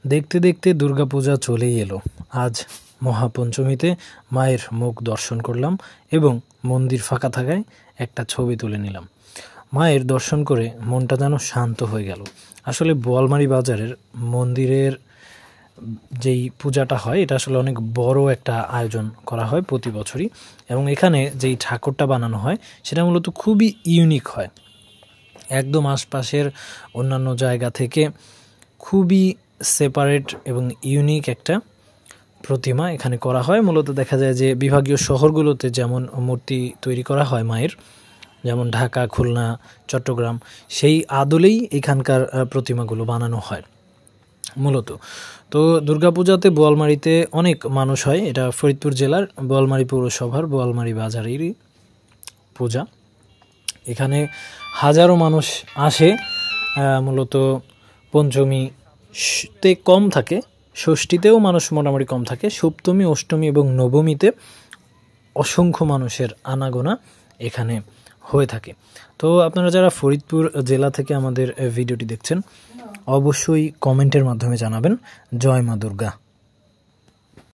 দেখতে দেখতে দুর্গাপূজা চলেই এলো। আজ মহাপঞ্চমীতে মায়ের মুখ দর্শন করলাম এবং মন্দির ফাঁকা থাকায় একটা ছবি তুলে নিলাম। মায়ের দর্শন করে মনটা যেন শান্ত হয়ে গেল। আসলে বোয়ালমারী বাজারের মন্দিরের যেই পূজাটা হয় এটা আসলে অনেক বড় একটা আয়োজন করা হয় প্রতি বছরই, এবং এখানে যেই ঠাকুরটা বানানো হয় সেটা মূলত খুবই ইউনিক হয়। একদম আশপাশের অন্যান্য জায়গা থেকে খুবই সেপারেট এবং ইউনিক একটা প্রতিমা এখানে করা হয়। মূলত দেখা যায় যে বিভাগীয় শহরগুলোতে যেমন মূর্তি তৈরি করা হয় মায়ের, যেমন ঢাকা, খুলনা, চট্টগ্রাম, সেই আদলেই এখানকার প্রতিমাগুলো বানানো হয় মূলত। তো দুর্গাপূজাতে বোয়ালমারীতে অনেক মানুষ হয়। এটা ফরিদপুর জেলার বোয়ালমারী পৌরসভার বোয়ালমারী বাজারেরই পূজা। এখানে হাজারো মানুষ আসে। মূলত পঞ্চমীতে কম থাকে, ষষ্ঠীতেও মানুষ মোটামুটি কম থাকে, সপ্তমী, অষ্টমী এবং নবমীতে অসংখ্য মানুষের আনাগোনা এখানে হয়ে থাকে। তো আপনারা যারা ফরিদপুর জেলা থেকে আমাদের ভিডিওটি দেখছেন অবশ্যই কমেন্টের মাধ্যমে জানাবেন। জয় মা দুর্গা।